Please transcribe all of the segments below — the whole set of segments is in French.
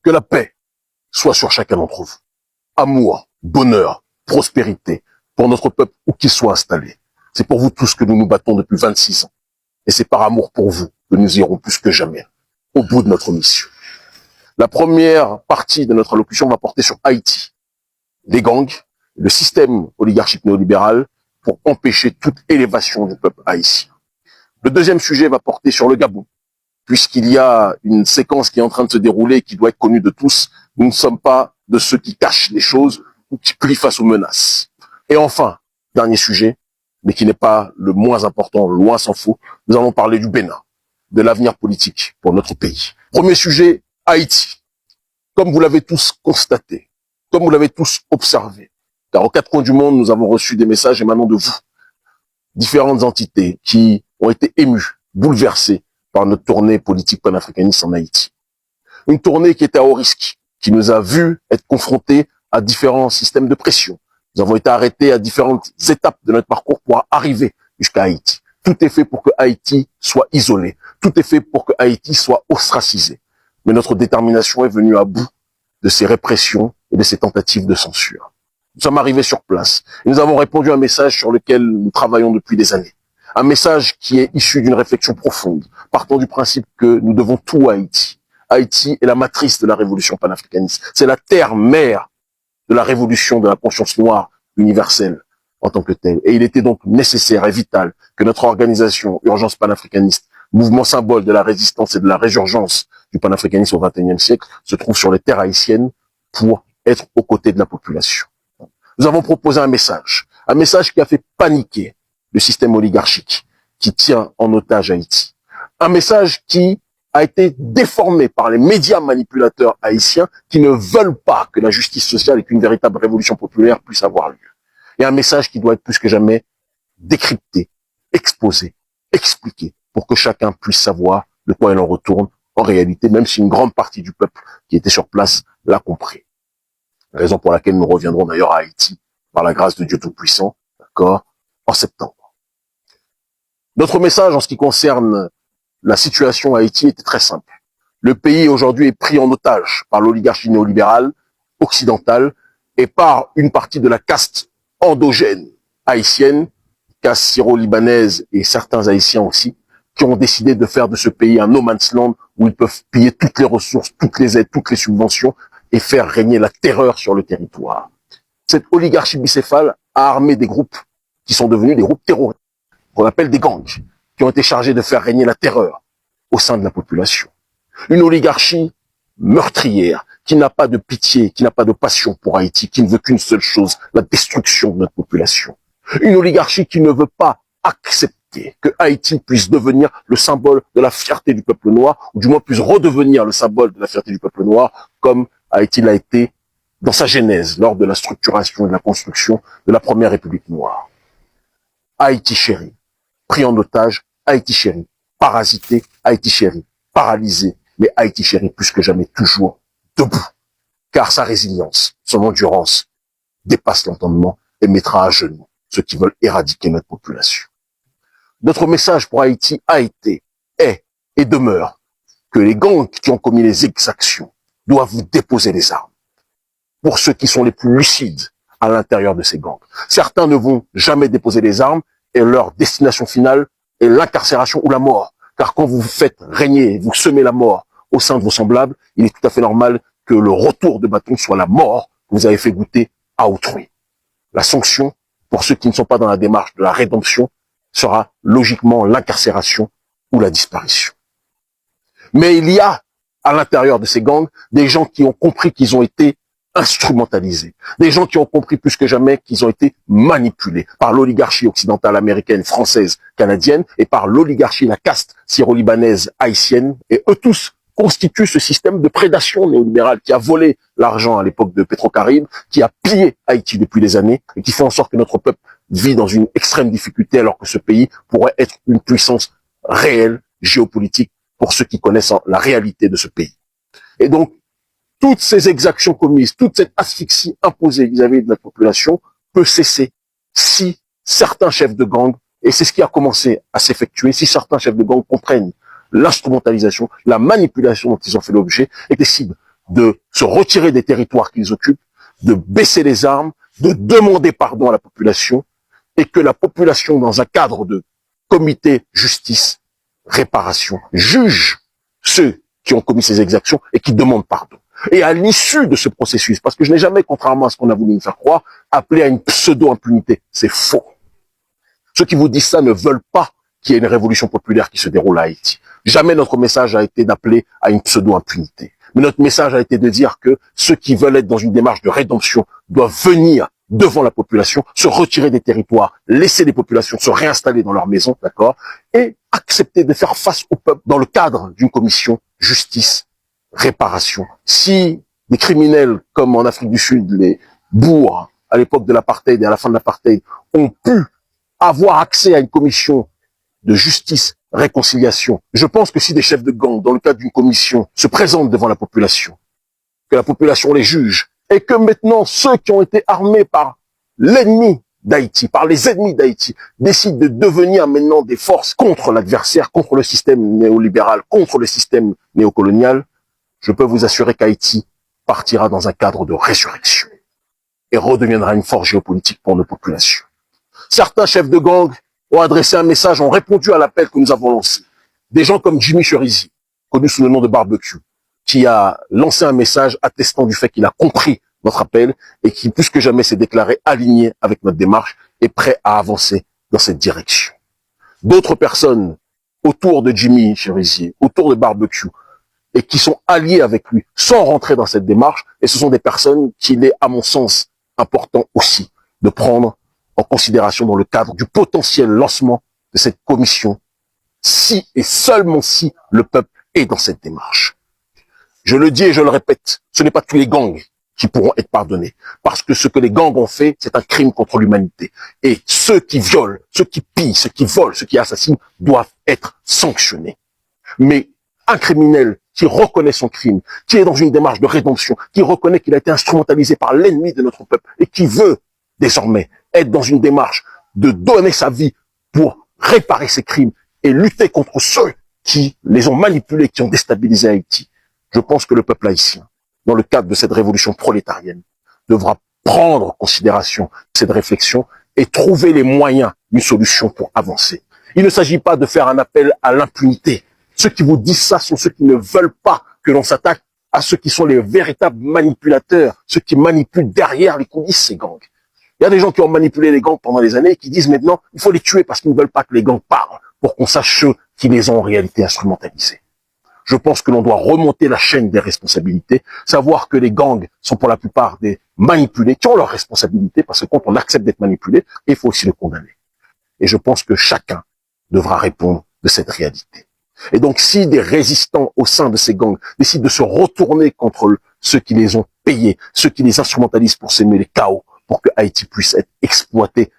Que la paix soit sur chacun d'entre vous. Amour, bonheur, prospérité pour notre peuple où qu'il soit installé. C'est pour vous tous que nous nous battons depuis 26 ans. Et c'est par amour pour vous que nous irons plus que jamais au bout de notre mission. La première partie de notre allocution va porter sur Haïti, les gangs, le système oligarchique néolibéral pour empêcher toute élévation du peuple haïtien. Le deuxième sujet va porter sur le Gabon, puisqu'il y a une séquence qui est en train de se dérouler et qui doit être connue de tous. Nous ne sommes pas de ceux qui cachent les choses ou qui plient face aux menaces. Et enfin, dernier sujet, mais qui n'est pas le moins important, loin s'en faut, nous allons parler du Bénin, de l'avenir politique pour notre pays. Premier sujet, Haïti. Comme vous l'avez tous constaté, comme vous l'avez tous observé, car aux quatre coins du monde, nous avons reçu des messages émanant de vous, différentes entités qui ont été émues, bouleversées par notre tournée politique panafricaniste en Haïti. Une tournée qui était à haut risque, qui nous a vus être confrontés à différents systèmes de pression. Nous avons été arrêtés à différentes étapes de notre parcours pour arriver jusqu'à Haïti. Tout est fait pour que Haïti soit isolé. Tout est fait pour que Haïti soit ostracisé. Mais notre détermination est venue à bout de ces répressions et de ces tentatives de censure. Nous sommes arrivés sur place et nous avons répondu à un message sur lequel nous travaillons depuis des années. Un message qui est issu d'une réflexion profonde, partant du principe que nous devons tout à Haïti. Haïti est la matrice de la révolution panafricaniste. C'est la terre-mère de la révolution de la conscience noire universelle en tant que telle. Et il était donc nécessaire et vital que notre organisation Urgence panafricaniste, mouvement symbole de la résistance et de la résurgence du panafricanisme au XXIe siècle, se trouve sur les terres haïtiennes pour être aux côtés de la population. Nous avons proposé un message qui a fait paniquer le système oligarchique qui tient en otage Haïti. Un message qui a été déformé par les médias manipulateurs haïtiens qui ne veulent pas que la justice sociale et qu'une véritable révolution populaire puisse avoir lieu. Et un message qui doit être plus que jamais décrypté, exposé, expliqué, pour que chacun puisse savoir de quoi il en retourne en réalité, même si une grande partie du peuple qui était sur place l'a compris. Raison pour laquelle nous reviendrons d'ailleurs à Haïti, par la grâce de Dieu Tout-Puissant, d'accord, en septembre. Notre message en ce qui concerne la situation à Haïti était très simple. Le pays aujourd'hui est pris en otage par l'oligarchie néolibérale occidentale et par une partie de la caste endogène haïtienne, caste syro-libanaise et certains haïtiens aussi, qui ont décidé de faire de ce pays un no man's land où ils peuvent piller toutes les ressources, toutes les aides, toutes les subventions et faire régner la terreur sur le territoire. Cette oligarchie bicéphale a armé des groupes qui sont devenus des groupes terroristes, qu'on appelle des gangs, qui ont été chargés de faire régner la terreur au sein de la population. Une oligarchie meurtrière, qui n'a pas de pitié, qui n'a pas de passion pour Haïti, qui ne veut qu'une seule chose, la destruction de notre population. Une oligarchie qui ne veut pas accepter que Haïti puisse devenir le symbole de la fierté du peuple noir, ou du moins puisse redevenir le symbole de la fierté du peuple noir, comme Haïti l'a été dans sa genèse, lors de la structuration et de la construction de la première République noire. Haïti chéri, pris en otage, Haïti chéri, parasité, Haïti chéri, paralysé, mais Haïti chéri plus que jamais toujours debout, car sa résilience, son endurance dépasse l'entendement et mettra à genoux ceux qui veulent éradiquer notre population. Notre message pour Haïti a été, est et demeure que les gangs qui ont commis les exactions doivent vous déposer les armes. Pour ceux qui sont les plus lucides à l'intérieur de ces gangs. Certains ne vont jamais déposer les armes et leur destination finale est l'incarcération ou la mort. Car quand vous faites régner, vous semez la mort au sein de vos semblables, il est tout à fait normal que le retour de bâton soit la mort que vous avez fait goûter à autrui. La sanction, pour ceux qui ne sont pas dans la démarche de la rédemption, sera logiquement l'incarcération ou la disparition. Mais il y a, à l'intérieur de ces gangs, des gens qui ont compris qu'ils ont été instrumentalisés. Des gens qui ont compris plus que jamais qu'ils ont été manipulés par l'oligarchie occidentale, américaine, française, canadienne et par l'oligarchie, la caste syro-libanaise, haïtienne. Et eux tous constituent ce système de prédation néolibérale qui a volé l'argent à l'époque de Petro-Caraïbes, qui a pillé Haïti depuis des années et qui fait en sorte que notre peuple vit dans une extrême difficulté alors que ce pays pourrait être une puissance réelle, géopolitique, pour ceux qui connaissent la réalité de ce pays. Et donc, toutes ces exactions commises, toute cette asphyxie imposée vis-à-vis de notre population peut cesser si certains chefs de gang, et c'est ce qui a commencé à s'effectuer, si certains chefs de gang comprennent l'instrumentalisation, la manipulation dont ils ont fait l'objet et décident de se retirer des territoires qu'ils occupent, de baisser les armes, de demander pardon à la population, et que la population, dans un cadre de comité justice, réparation, juge ceux qui ont commis ces exactions et qui demandent pardon. Et à l'issue de ce processus, parce que je n'ai jamais, contrairement à ce qu'on a voulu nous faire croire, appelé à une pseudo-impunité. C'est faux. Ceux qui vous disent ça ne veulent pas qu'il y ait une révolution populaire qui se déroule à Haïti. Jamais notre message a été d'appeler à une pseudo-impunité. Mais notre message a été de dire que ceux qui veulent être dans une démarche de rédemption doivent venir devant la population, se retirer des territoires, laisser les populations se réinstaller dans leurs maisons, d'accord, et accepter de faire face au peuple dans le cadre d'une commission justice, réparation. Si des criminels comme en Afrique du Sud, les bourgs, à l'époque de l'apartheid et à la fin de l'apartheid, ont pu avoir accès à une commission de justice, réconciliation, je pense que si des chefs de gang, dans le cadre d'une commission, se présentent devant la population, que la population les juge, et que maintenant ceux qui ont été armés par l'ennemi d'Haïti, par les ennemis d'Haïti, décident de devenir maintenant des forces contre l'adversaire, contre le système néolibéral, contre le système néocolonial, je peux vous assurer qu'Haïti partira dans un cadre de résurrection et redeviendra une force géopolitique pour nos populations. Certains chefs de gang ont adressé un message, ont répondu à l'appel que nous avons lancé. Des gens comme Jimmy Cherizier, connu sous le nom de Barbecue, qui a lancé un message attestant du fait qu'il a compris notre appel et qui, plus que jamais, s'est déclaré aligné avec notre démarche et prêt à avancer dans cette direction. D'autres personnes autour de Jimmy Cherizier, autour de Barbecue, et qui sont alliés avec lui, sans rentrer dans cette démarche, et ce sont des personnes qu'il est, à mon sens, important aussi de prendre en considération dans le cadre du potentiel lancement de cette commission, si et seulement si le peuple est dans cette démarche. Je le dis et je le répète, ce n'est pas tous les gangs qui pourront être pardonnés, parce que ce que les gangs ont fait, c'est un crime contre l'humanité. Et ceux qui violent, ceux qui pillent, ceux qui volent, ceux qui assassinent, doivent être sanctionnés. Mais un criminel qui reconnaît son crime, qui est dans une démarche de rédemption, qui reconnaît qu'il a été instrumentalisé par l'ennemi de notre peuple et qui veut désormais être dans une démarche de donner sa vie pour réparer ses crimes et lutter contre ceux qui les ont manipulés, qui ont déstabilisé Haïti. Je pense que le peuple haïtien, dans le cadre de cette révolution prolétarienne, devra prendre en considération cette réflexion et trouver les moyens d'une solution pour avancer. Il ne s'agit pas de faire un appel à l'impunité. Ceux qui vous disent ça sont ceux qui ne veulent pas que l'on s'attaque à ceux qui sont les véritables manipulateurs, ceux qui manipulent derrière les coulisses ces gangs. Il y a des gens qui ont manipulé les gangs pendant des années et qui disent maintenant il faut les tuer parce qu'ils ne veulent pas que les gangs parlent pour qu'on sache ceux qui les ont en réalité instrumentalisés. Je pense que l'on doit remonter la chaîne des responsabilités, savoir que les gangs sont pour la plupart des manipulés qui ont leurs responsabilités parce que quand on accepte d'être manipulé, il faut aussi le condamner. Et je pense que chacun devra répondre de cette réalité. Et donc, si des résistants au sein de ces gangs décident de se retourner contre ceux qui les ont payés, ceux qui les instrumentalisent pour s'aimer les chaos, pour que Haïti puisse être exploité,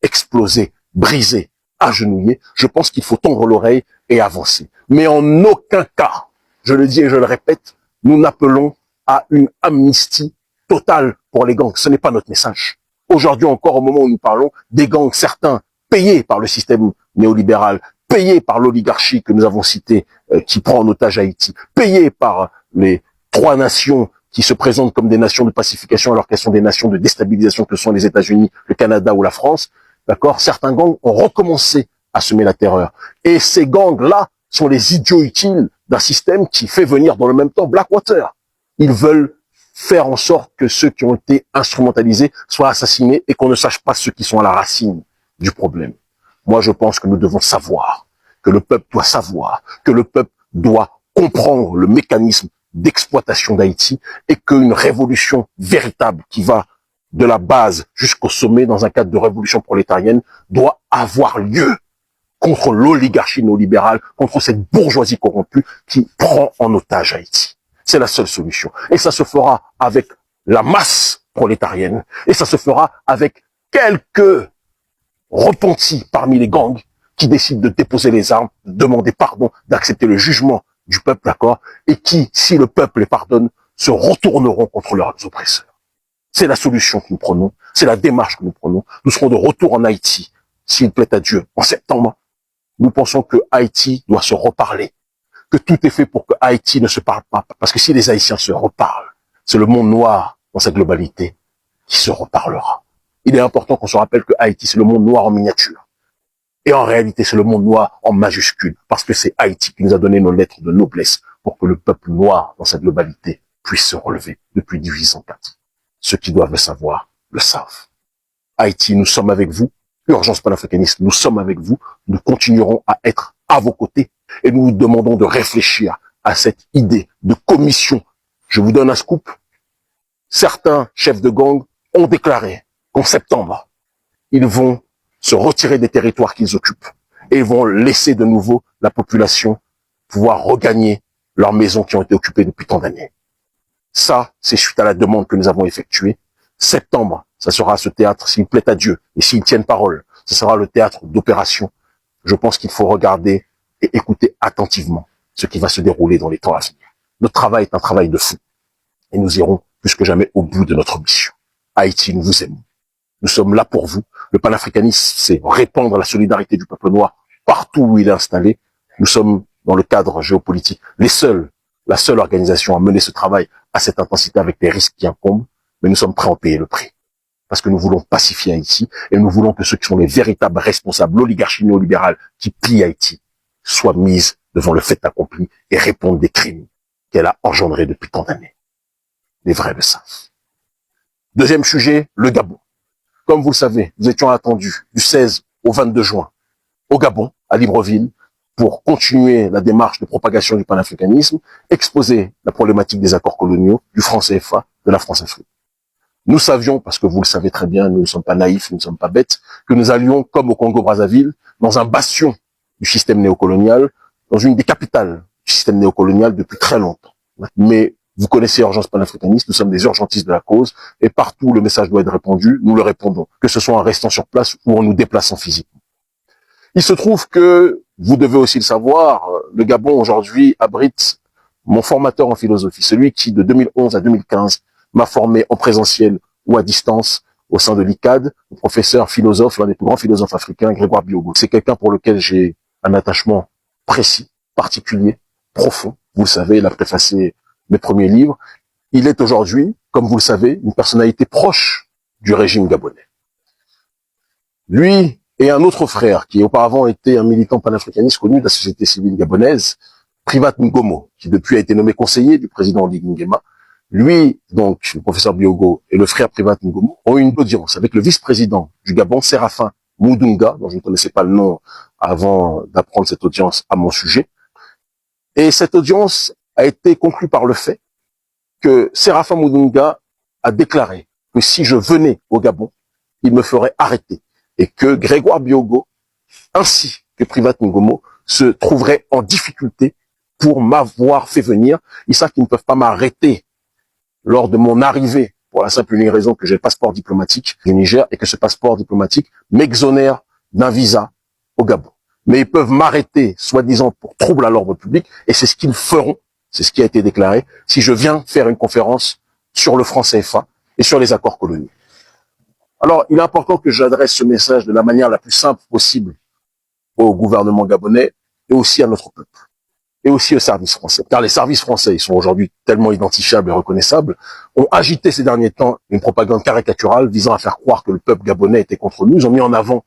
explosé, brisé, agenouillé, je pense qu'il faut tendre l'oreille et avancer. Mais en aucun cas, je le dis et je le répète, nous n'appelons à une amnistie totale pour les gangs. Ce n'est pas notre message. Aujourd'hui encore, au moment où nous parlons, des gangs, certains payés par le système néolibéral, payés par l'oligarchie que nous avons citée, qui prend en otage Haïti, payés par les trois nations qui se présentent comme des nations de pacification alors qu'elles sont des nations de déstabilisation que sont les États-Unis, le Canada ou la France, d'accord? Certains gangs ont recommencé à semer la terreur. Et ces gangs-là sont les idiots utiles d'un système qui fait venir dans le même temps Blackwater. Ils veulent faire en sorte que ceux qui ont été instrumentalisés soient assassinés et qu'on ne sache pas ceux qui sont à la racine du problème. Moi, je pense que nous devons savoir, que le peuple doit savoir, que le peuple doit comprendre le mécanisme d'exploitation d'Haïti et qu'une révolution véritable qui va de la base jusqu'au sommet dans un cadre de révolution prolétarienne doit avoir lieu contre l'oligarchie néolibérale, contre cette bourgeoisie corrompue qui prend en otage Haïti. C'est la seule solution. Et ça se fera avec la masse prolétarienne et ça se fera avec quelques repentis parmi les gangs qui décident de déposer les armes, de demander pardon, d'accepter le jugement du peuple, d'accord, et qui, si le peuple les pardonne, se retourneront contre leurs oppresseurs. C'est la solution que nous prenons, c'est la démarche que nous prenons. Nous serons de retour en Haïti, s'il plaît à Dieu, en septembre. Nous pensons que Haïti doit se reparler, que tout est fait pour que Haïti ne se parle pas. Parce que si les Haïtiens se reparlent, c'est le monde noir dans sa globalité qui se reparlera. Il est important qu'on se rappelle que Haïti, c'est le monde noir en miniature. Et en réalité, c'est le monde noir en majuscule. Parce que c'est Haïti qui nous a donné nos lettres de noblesse pour que le peuple noir dans sa globalité puisse se relever depuis 1804. Ceux qui doivent le savoir le savent. Haïti, nous sommes avec vous. Urgence panafricaniste, nous sommes avec vous. Nous continuerons à être à vos côtés. Et nous vous demandons de réfléchir à cette idée de commission. Je vous donne un scoop. Certains chefs de gang ont déclaré qu'en septembre, ils vont se retirer des territoires qu'ils occupent et vont laisser de nouveau la population pouvoir regagner leurs maisons qui ont été occupées depuis tant d'années. Ça, c'est suite à la demande que nous avons effectuée. Septembre, ça sera ce théâtre, s'il plaît à Dieu, et s'ils tiennent parole, ce sera le théâtre d'opération. Je pense qu'il faut regarder et écouter attentivement ce qui va se dérouler dans les temps à venir. Notre travail est un travail de fou. Et nous irons plus que jamais au bout de notre mission. Haïti, nous vous aimons. Nous sommes là pour vous. Le panafricanisme, c'est répandre la solidarité du peuple noir partout où il est installé. Nous sommes, dans le cadre géopolitique, la seule organisation à mener ce travail à cette intensité avec les risques qui incombent. Mais nous sommes prêts à en payer le prix. Parce que nous voulons pacifier Haïti et nous voulons que ceux qui sont les véritables responsables, l'oligarchie néolibérale qui pille Haïti, soient mises devant le fait accompli et répondent des crimes qu'elle a engendrés depuis tant d'années. Les vrais le savent. Deuxième sujet, le Gabon. Comme vous le savez, nous étions attendus du 16 au 22 juin au Gabon, à Libreville, pour continuer la démarche de propagation du panafricanisme, exposer la problématique des accords coloniaux, du franc CFA, de la France-Afrique. Nous savions, parce que vous le savez très bien, nous ne sommes pas naïfs, nous ne sommes pas bêtes, que nous allions, comme au Congo-Brazzaville, dans un bastion du système néocolonial, dans une des capitales du système néocolonial depuis très longtemps. Mais vous connaissez Urgence panafricaniste, nous sommes des urgentistes de la cause, et partout où le message doit être répandu, nous le répondons, que ce soit en restant sur place ou en nous déplaçant physiquement. Il se trouve que, vous devez aussi le savoir, le Gabon aujourd'hui abrite mon formateur en philosophie, celui qui de 2011 à 2015 m'a formé en présentiel ou à distance au sein de l'ICAD, le professeur philosophe, l'un des plus grands philosophes africains, Grégoire Biogo. C'est quelqu'un pour lequel j'ai un attachement précis, particulier, profond. Vous le savez, il a préfacé mes premiers livres. Il est aujourd'hui, comme vous le savez, une personnalité proche du régime gabonais. Lui et un autre frère, qui auparavant était un militant panafricaniste connu de la société civile gabonaise, Privat Ngomo, qui depuis a été nommé conseiller du président Oligui Nguema. Lui, donc, le professeur Biogo et le frère Privat Ngomo ont eu une audience avec le vice-président du Gabon, Séraphin Moudunga, dont je ne connaissais pas le nom avant d'apprendre cette audience à mon sujet. Et cette audience a été conclue par le fait que Séraphin Moudunga a déclaré que si je venais au Gabon, il me ferait arrêter. Et que Grégoire Biogo, ainsi que Privat Ngomo, se trouveraient en difficulté pour m'avoir fait venir. Ils savent qu'ils ne peuvent pas m'arrêter lors de mon arrivée, pour la simple et unique raison que j'ai le passeport diplomatique du Niger et que ce passeport diplomatique m'exonère d'un visa au Gabon. Mais ils peuvent m'arrêter, soi-disant, pour trouble à l'ordre public, et c'est ce qu'ils feront, c'est ce qui a été déclaré, si je viens faire une conférence sur le franc CFA et sur les accords coloniaux. Alors, il est important que j'adresse ce message de la manière la plus simple possible au gouvernement gabonais et aussi à notre peuple. Et aussi aux services français. Car les services français, ils sont aujourd'hui tellement identifiables et reconnaissables, ont agité ces derniers temps une propagande caricaturale visant à faire croire que le peuple gabonais était contre nous. Ils ont mis en avant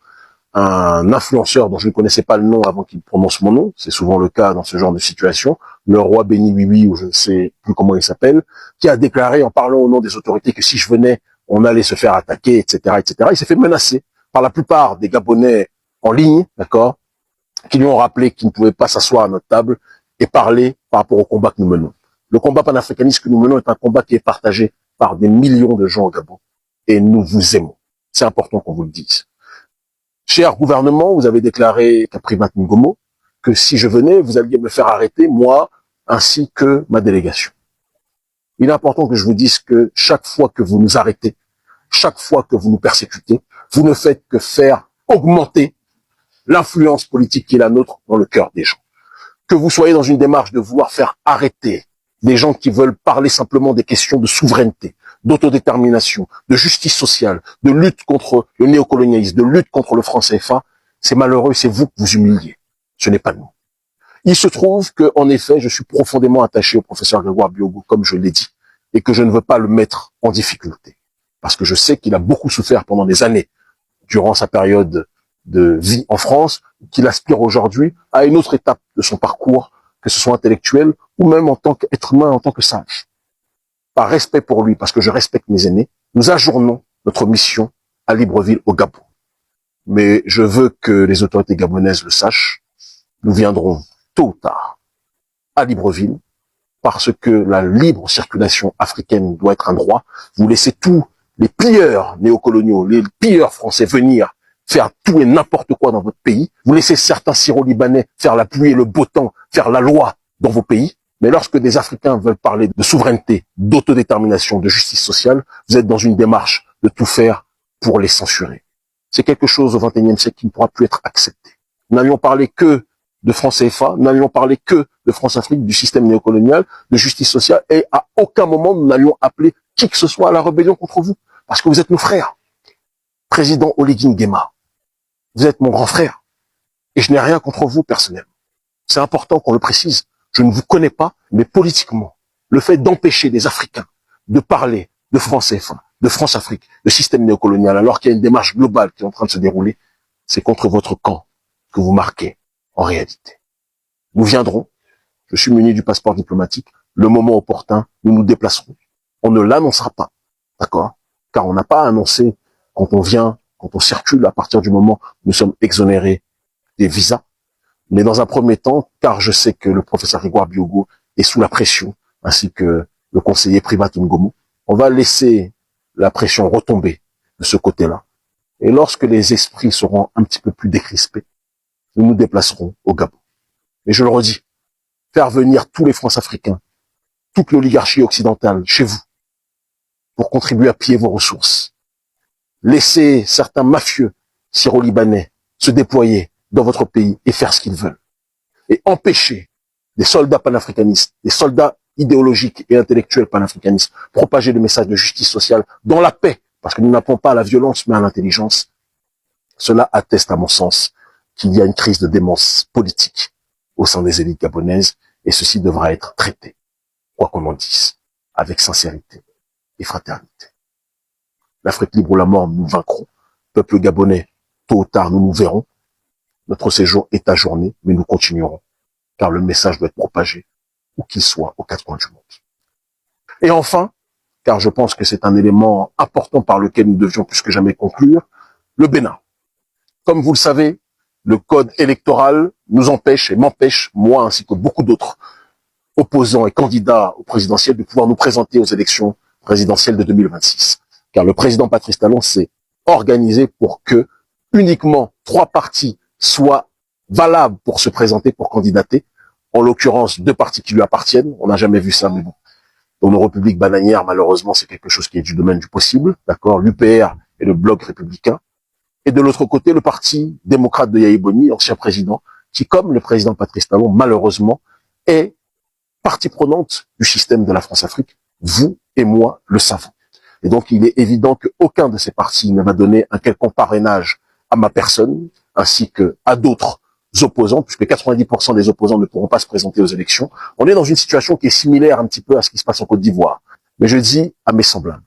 un influenceur dont je ne connaissais pas le nom avant qu'il prononce mon nom. C'est souvent le cas dans ce genre de situation. Le roi Béni Oui, ou je ne sais plus comment il s'appelle, qui a déclaré en parlant au nom des autorités que si je venais, on allait se faire attaquer, etc., etc. Il s'est fait menacer par la plupart des Gabonais en ligne, d'accord, qui lui ont rappelé qu'il ne pouvait pas s'asseoir à notre table et parler par rapport au combat que nous menons. Le combat panafricaniste que nous menons est un combat qui est partagé par des millions de gens au Gabon. Et nous vous aimons. C'est important qu'on vous le dise. Cher gouvernement, vous avez déclaré qu'à Privat Ngomo, que si je venais, vous alliez me faire arrêter, moi, ainsi que ma délégation. Il est important que je vous dise que chaque fois que vous nous arrêtez, chaque fois que vous nous persécutez, vous ne faites que faire augmenter l'influence politique qui est la nôtre dans le cœur des gens. Que vous soyez dans une démarche de vouloir faire arrêter des gens qui veulent parler simplement des questions de souveraineté, d'autodétermination, de justice sociale, de lutte contre le néocolonialisme, de lutte contre le franc CFA, c'est malheureux, c'est vous que vous humiliez. Ce n'est pas nous. Il se trouve que, en effet, je suis profondément attaché au professeur Grégoire Biogo, comme je l'ai dit, et que je ne veux pas le mettre en difficulté. Parce que je sais qu'il a beaucoup souffert pendant des années, durant sa période de vie en France, qu'il aspire aujourd'hui à une autre étape de son parcours, que ce soit intellectuel ou même en tant qu'être humain, en tant que sage. Par respect pour lui, parce que je respecte mes aînés, nous ajournons notre mission à Libreville, au Gabon. Mais je veux que les autorités gabonaises le sachent, nous viendrons tôt ou tard à Libreville, parce que la libre circulation africaine doit être un droit. Vous laissez tous les pilleurs néocoloniaux, les pilleurs français venir faire tout et n'importe quoi dans votre pays. Vous laissez certains Syro-Libanais faire la pluie et le beau temps, faire la loi dans vos pays. Mais lorsque des Africains veulent parler de souveraineté, d'autodétermination, de justice sociale, vous êtes dans une démarche de tout faire pour les censurer. C'est quelque chose au XXIe siècle qui ne pourra plus être accepté. Nous n'allions parler que de franc CFA, nous n'allions parler que de France-Afrique, du système néocolonial, de justice sociale, et à aucun moment nous n'allions appeler qui que ce soit à la rébellion contre vous, parce que vous êtes nos frères. Président Oligui Nguema, vous êtes mon grand frère, et je n'ai rien contre vous personnellement. C'est important qu'on le précise. Je ne vous connais pas, mais politiquement, le fait d'empêcher des Africains de parler de France CFA, de France-Afrique, de système néocolonial, alors qu'il y a une démarche globale qui est en train de se dérouler, c'est contre votre camp que vous marquez en réalité. Nous viendrons, je suis muni du passeport diplomatique, le moment opportun, nous nous déplacerons. On ne l'annoncera pas, d'accord? Car on n'a pas annoncé quand on vient, quand on circule, à partir du moment où nous sommes exonérés des visas. Mais dans un premier temps, car je sais que le professeur Grégoire Biogo est sous la pression, ainsi que le conseiller Privat Ngomo, on va laisser la pression retomber de ce côté-là. Et lorsque les esprits seront un petit peu plus décrispés, nous nous déplacerons au Gabon. Et je le redis, faire venir tous les France-Africains, toute l'oligarchie occidentale chez vous, pour contribuer à piller vos ressources. Laisser certains mafieux syro-libanais se déployer dans votre pays et faire ce qu'ils veulent. Et empêcher des soldats panafricanistes, des soldats idéologiques et intellectuels panafricanistes, propager le message de justice sociale dans la paix, parce que nous n'appelons pas à la violence, mais à l'intelligence. Cela atteste, à mon sens, qu'il y a une crise de démence politique au sein des élites gabonaises, et ceci devra être traité, quoi qu'on en dise, avec sincérité et fraternité. L'Afrique libre ou la mort, nous vaincrons. Peuple gabonais, tôt ou tard, nous nous verrons. Notre séjour est ajourné, mais nous continuerons, car le message doit être propagé, où qu'il soit, aux quatre coins du monde. Et enfin, car je pense que c'est un élément important par lequel nous devions plus que jamais conclure, le Bénin. Comme vous le savez, le code électoral nous empêche et m'empêche, moi ainsi que beaucoup d'autres opposants et candidats au présidentiel, de pouvoir nous présenter aux élections présidentielles de 2026. Car le président Patrice Talon s'est organisé pour que uniquement 3 partis soient valables pour se présenter, pour candidater. En l'occurrence, 2 partis qui lui appartiennent. On n'a jamais vu ça, mais bon. Dans nos républiques bananières, malheureusement, c'est quelque chose qui est du domaine du possible. D'accord? L'UPR et le Bloc républicain. Et de l'autre côté, le parti démocrate de Yahya Boni, ancien président, qui, comme le président Patrice Talon, malheureusement, est partie prenante du système de la France-Afrique. Vous et moi le savons. Et donc, il est évident qu'aucun de ces partis ne va donner un quelconque parrainage à ma personne, ainsi que à d'autres opposants, puisque 90% des opposants ne pourront pas se présenter aux élections. On est dans une situation qui est similaire un petit peu à ce qui se passe en Côte d'Ivoire. Mais je dis à mes semblables,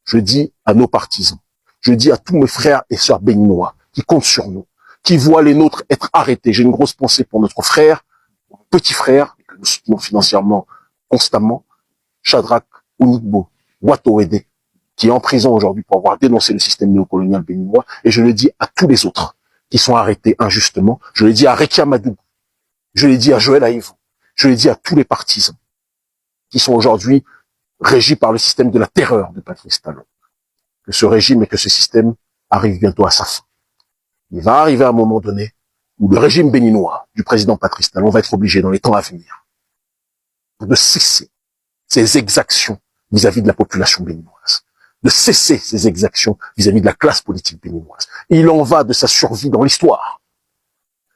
je dis à nos partisans, je dis à tous mes frères et sœurs béninois qui comptent sur nous, qui voient les nôtres être arrêtés. J'ai une grosse pensée pour notre frère, petit frère, que nous soutenons financièrement constamment, Shadrach Unigbo Watowede, qui est en prison aujourd'hui pour avoir dénoncé le système néocolonial béninois. Et je le dis à tous les autres qui sont arrêtés injustement. Je le dis à Rekia Madou. Je le dis à Joël Aïvou. Je le dis à tous les partisans qui sont aujourd'hui régis par le système de la terreur de Patrice Talon. Que ce régime et que ce système arrivent bientôt à sa fin. Il va arriver à un moment donné où le régime béninois du président Patrice Talon va être obligé dans les temps à venir de cesser ses exactions vis-à-vis de la population béninoise, de cesser ses exactions vis-à-vis de la classe politique béninoise. Il en va de sa survie dans l'histoire.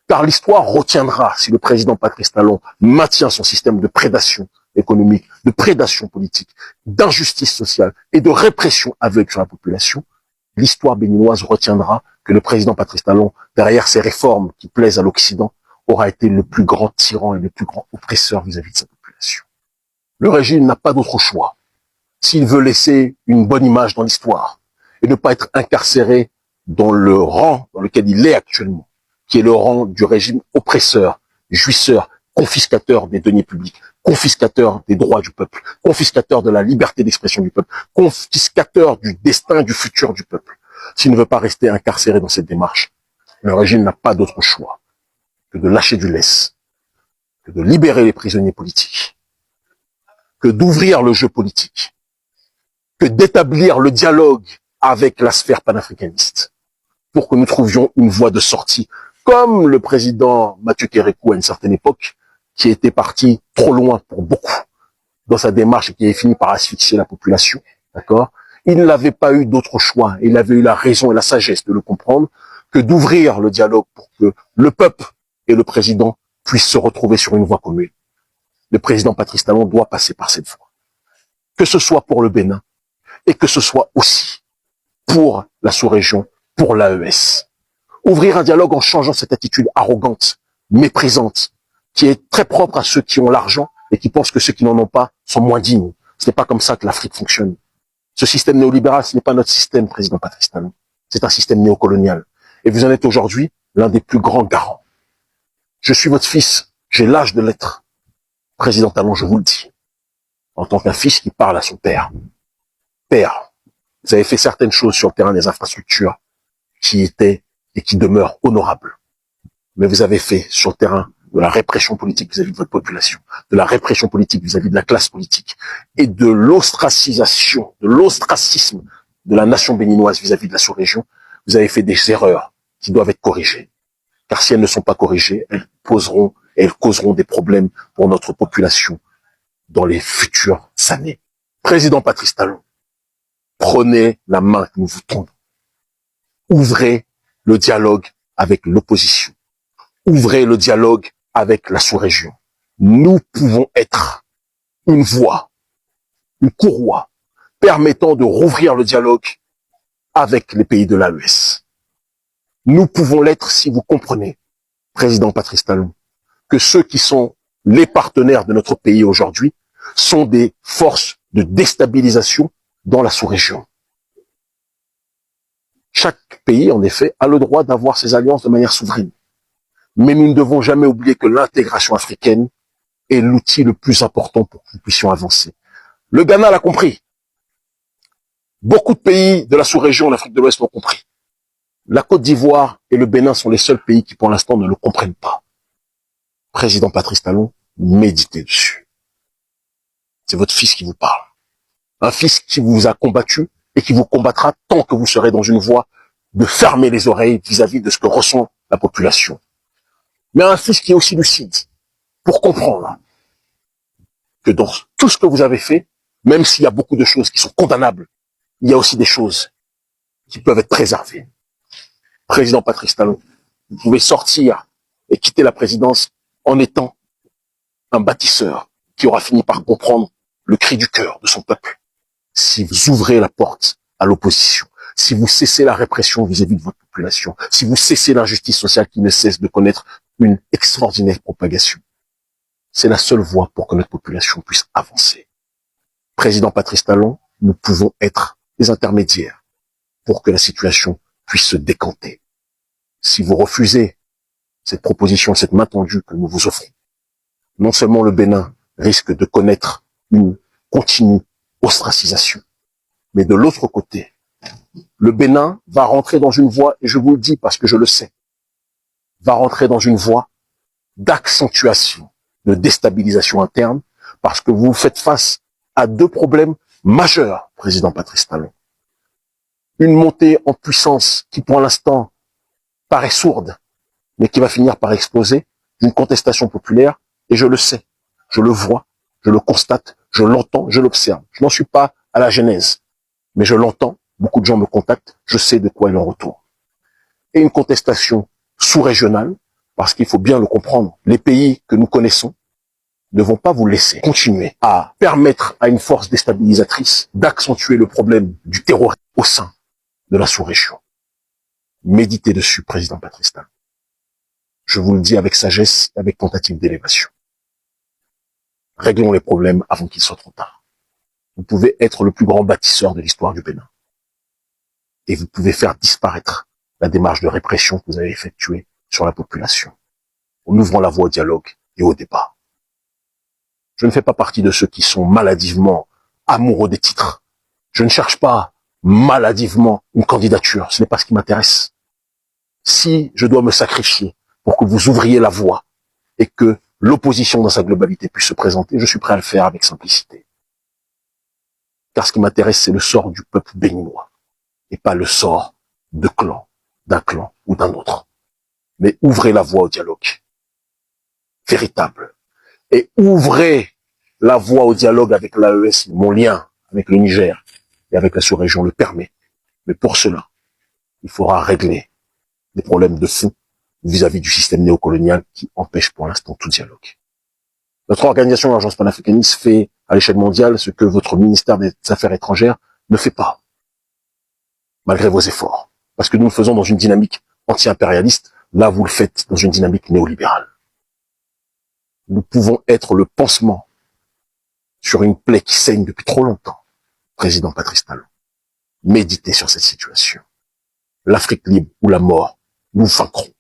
Car l'histoire retiendra si le président Patrice Talon maintient son système de prédation économique, de prédation politique, d'injustice sociale et de répression aveugle sur la population. L'histoire béninoise retiendra que le président Patrice Talon, derrière ses réformes qui plaisent à l'Occident, aura été le plus grand tyran et le plus grand oppresseur vis-à-vis de sa population. Le régime n'a pas d'autre choix. S'il veut laisser une bonne image dans l'histoire et ne pas être incarcéré dans le rang dans lequel il est actuellement, qui est le rang du régime oppresseur, jouisseur, confiscateur des deniers publics, confiscateur des droits du peuple, confiscateur de la liberté d'expression du peuple, confiscateur du destin, du futur du peuple. S'il ne veut pas rester incarcéré dans cette démarche, le régime n'a pas d'autre choix que de lâcher du lest, que de libérer les prisonniers politiques, que d'ouvrir le jeu politique, que d'établir le dialogue avec la sphère panafricaniste pour que nous trouvions une voie de sortie, comme le président Mathieu Kérékou à une certaine époque, qui était parti trop loin pour beaucoup dans sa démarche et qui avait fini par asphyxier la population, d'accord? Il n'avait pas eu d'autre choix, il avait eu la raison et la sagesse de le comprendre, que d'ouvrir le dialogue pour que le peuple et le président puissent se retrouver sur une voie commune. Le président Patrice Talon doit passer par cette voie. Que ce soit pour le Bénin, et que ce soit aussi pour la sous-région, pour l'AES. Ouvrir un dialogue en changeant cette attitude arrogante, méprisante, qui est très propre à ceux qui ont l'argent et qui pensent que ceux qui n'en ont pas sont moins dignes. Ce n'est pas comme ça que l'Afrique fonctionne. Ce système néolibéral, ce n'est pas notre système, président Patrice Talon. C'est un système néocolonial. Et vous en êtes aujourd'hui l'un des plus grands garants. Je suis votre fils, j'ai l'âge de l'être. Président Talon, je vous le dis, en tant qu'un fils qui parle à son père. Père, vous avez fait certaines choses sur le terrain des infrastructures qui étaient et qui demeurent honorables. Mais vous avez fait sur le terrain de la répression politique vis-à-vis de votre population, de la répression politique vis-à-vis de la classe politique et de l'ostracisation, de l'ostracisme de la nation béninoise vis-à-vis de la sous-région. Vous avez fait des erreurs qui doivent être corrigées. Car si elles ne sont pas corrigées, elles poseront et elles causeront des problèmes pour notre population dans les futures années. Président Patrice Talon, prenez la main que nous vous tendons. Ouvrez le dialogue avec l'opposition. Ouvrez le dialogue avec la sous-région. Nous pouvons être une voie, une courroie, permettant de rouvrir le dialogue avec les pays de l'AES. Nous pouvons l'être si vous comprenez, président Patrice Talon, que ceux qui sont les partenaires de notre pays aujourd'hui sont des forces de déstabilisation dans la sous-région. Chaque pays, en effet, a le droit d'avoir ses alliances de manière souveraine. Mais nous ne devons jamais oublier que l'intégration africaine est l'outil le plus important pour que nous puissions avancer. Le Ghana l'a compris. Beaucoup de pays de la sous-région, l'Afrique de l'Ouest, l'ont compris. La Côte d'Ivoire et le Bénin sont les seuls pays qui, pour l'instant, ne le comprennent pas. Président Patrice Talon, méditez dessus. C'est votre fils qui vous parle. Un fils qui vous a combattu et qui vous combattra tant que vous serez dans une voie de fermer les oreilles vis-à-vis de ce que ressent la population. Mais un fils qui est aussi lucide pour comprendre que dans tout ce que vous avez fait, même s'il y a beaucoup de choses qui sont condamnables, il y a aussi des choses qui peuvent être préservées. Président Patrice Talon, vous pouvez sortir et quitter la présidence en étant un bâtisseur qui aura fini par comprendre le cri du cœur de son peuple. Si vous ouvrez la porte à l'opposition, si vous cessez la répression vis-à-vis de votre population, si vous cessez l'injustice sociale qui ne cesse de connaître une extraordinaire propagation, c'est la seule voie pour que notre population puisse avancer. Président Patrice Talon, nous pouvons être des intermédiaires pour que la situation puisse se décanter. Si vous refusez cette proposition, cette main tendue que nous vous offrons, non seulement le Bénin risque de connaître une continue ostracisation, mais de l'autre côté, le Bénin va rentrer dans une voie, et je vous le dis parce que je le sais, va rentrer dans une voie d'accentuation, de déstabilisation interne, parce que vous faites face à deux problèmes majeurs, président Patrice Talon. Une montée en puissance qui, pour l'instant, paraît sourde, mais qui va finir par exploser, d'une contestation populaire, et je le sais, je le vois, je le constate, je l'entends, je l'observe. Je n'en suis pas à la genèse, mais je l'entends, beaucoup de gens me contactent, je sais de quoi il en retourne. Et une contestation sous-régionale, parce qu'il faut bien le comprendre, les pays que nous connaissons ne vont pas vous laisser continuer à permettre à une force déstabilisatrice d'accentuer le problème du terrorisme au sein de la sous-région. Méditez dessus, président Patrice Talon. Je vous le dis avec sagesse et avec tentative d'élévation. Réglons les problèmes avant qu'il soit trop tard. Vous pouvez être le plus grand bâtisseur de l'histoire du Bénin. Et vous pouvez faire disparaître la démarche de répression que vous avez effectuée sur la population, en ouvrant la voie au dialogue et au débat. Je ne fais pas partie de ceux qui sont maladivement amoureux des titres. Je ne cherche pas maladivement une candidature. Ce n'est pas ce qui m'intéresse. Si je dois me sacrifier pour que vous ouvriez la voie et que l'opposition dans sa globalité puisse se présenter, je suis prêt à le faire avec simplicité. Car ce qui m'intéresse, c'est le sort du peuple béninois et pas le sort d'un clan ou d'un autre. Mais ouvrez la voie au dialogue véritable et ouvrez la voie au dialogue avec l'AES. Mon lien avec le Niger et avec la sous-région le permet. Mais pour cela, il faudra régler des problèmes de fond vis-à-vis du système néocolonial qui empêche pour l'instant tout dialogue. Notre organisation, l'Agence panafricaniste, fait à l'échelle mondiale ce que votre ministère des Affaires étrangères ne fait pas, malgré vos efforts. Parce que nous le faisons dans une dynamique anti-impérialiste, là vous le faites dans une dynamique néolibérale. Nous pouvons être le pansement sur une plaie qui saigne depuis trop longtemps. Président Patrice Talon, méditez sur cette situation. L'Afrique libre ou la mort, nous vaincrons.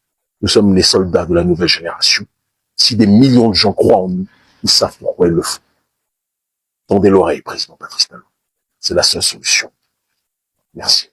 Nous sommes les soldats de la nouvelle génération. Si des millions de gens croient en nous, ils savent pourquoi ils le font. Tendez l'oreille, président Patrice Talon. C'est la seule solution. Merci.